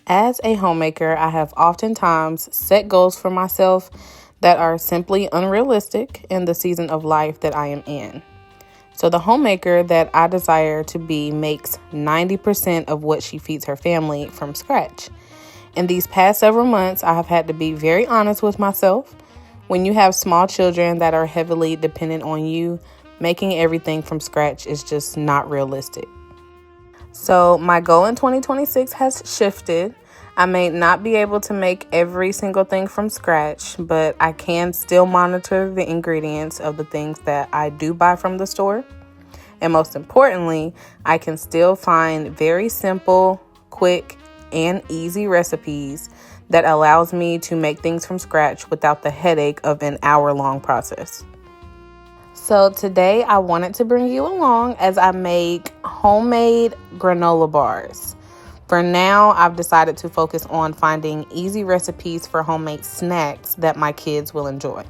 As a homemaker, I have oftentimes set goals for myself that are simply unrealistic in the season of life that I am in. So the homemaker that I desire to be makes 90% of what she feeds her family from scratch. In these past several months, I have had to be very honest with myself. When you have small children that are heavily dependent on you, making everything from scratch is just not realistic. So my goal in 2026 has shifted. I may not be able to make every single thing from scratch, but I can still monitor the ingredients of the things that I do buy from the store. And most importantly, I can still find very simple, quick, and easy recipes that allows me to make things from scratch without the headache of an hour-long process. So today I wanted to bring you along as I make homemade granola bars. For now, I've decided to focus on finding easy recipes for homemade snacks that my kids will enjoy.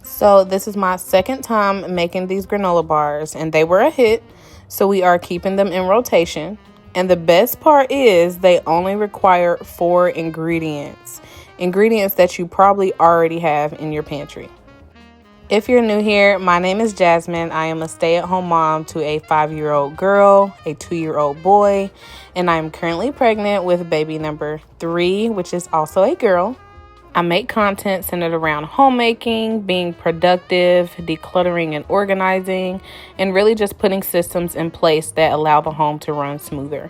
So this is my second time making these granola bars, and they were a hit, so we are keeping them in rotation. And the best part is they only require 4 ingredients that you probably already have in your pantry. If you're new here, my name is Jasmine. I am a stay-at-home mom to a 5-year-old girl, a 2-year-old boy, and I am currently pregnant with baby number 3, which is also a girl. I make content centered around homemaking, being productive, decluttering and organizing, and really just putting systems in place that allow the home to run smoother.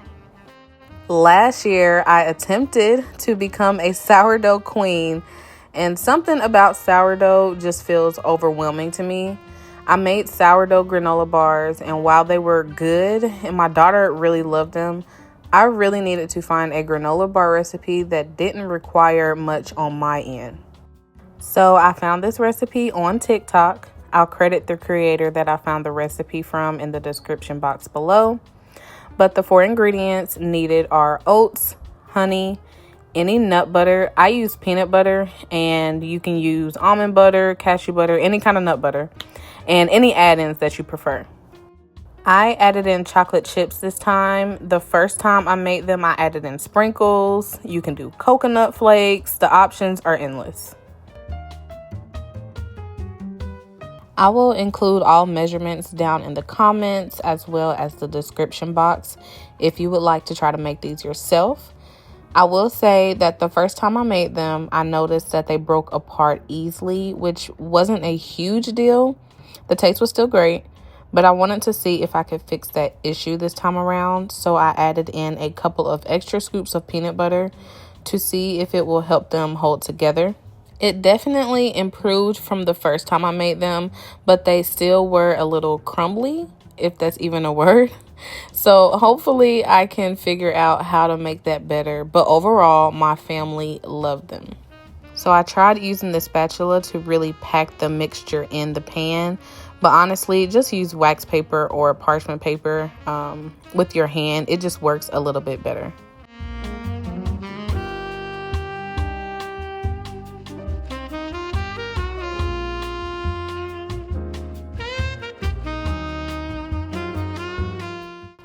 Last year, I attempted to become a sourdough queen, and something about sourdough just feels overwhelming to me. I made sourdough granola bars, and while they were good and my daughter really loved them, I really needed to find a granola bar recipe that didn't require much on my end. So I found this recipe on TikTok. I'll credit the creator that I found the recipe from in the description box below. But the 4 ingredients needed are oats, honey, any nut butter. I use peanut butter, and you can use almond butter, cashew butter, any kind of nut butter, and any add-ins that you prefer. I added in chocolate chips this time. The first time I made them, I added in sprinkles. You can do coconut flakes. The options are endless. I will include all measurements down in the comments as well as the description box if you would like to try to make these yourself. I will say that the first time I made them, I noticed that they broke apart easily, which wasn't a huge deal. The taste was still great, but I wanted to see if I could fix that issue this time around. So I added in a couple of extra scoops of peanut butter to see if it will help them hold together. It definitely improved from the first time I made them, but they still were a little crumbly, if that's even a word. So hopefully I can figure out how to make that better. But overall, my family loved them. So I tried using the spatula to really pack the mixture in the pan. But honestly, just use wax paper or parchment paper with your hand. It just works a little bit better.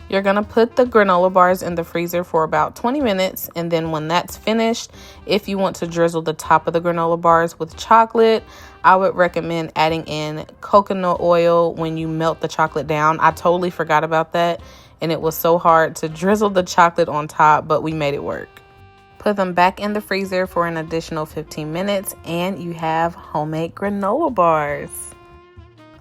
You're going to put the granola bars in the freezer for about 20 minutes. And then when that's finished, if you want to drizzle the top of the granola bars with chocolate, I would recommend adding in coconut oil when you melt the chocolate down. I totally forgot about that, and it was so hard to drizzle the chocolate on top, but we made it work. Put them back in the freezer for an additional 15 minutes, and you have homemade granola bars.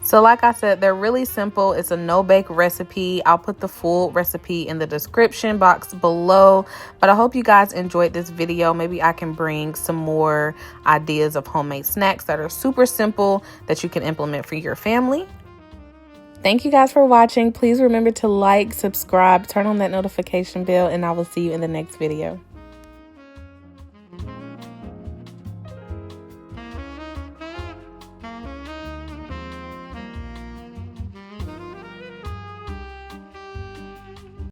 So like I said, they're really simple. It's a no-bake recipe. I'll put the full recipe in the description box below. But I hope you guys enjoyed this video. Maybe I can bring some more ideas of homemade snacks that are super simple that you can implement for your family. Thank you guys for watching. Please remember to like, subscribe, turn on that notification bell, and I will see you in the next video.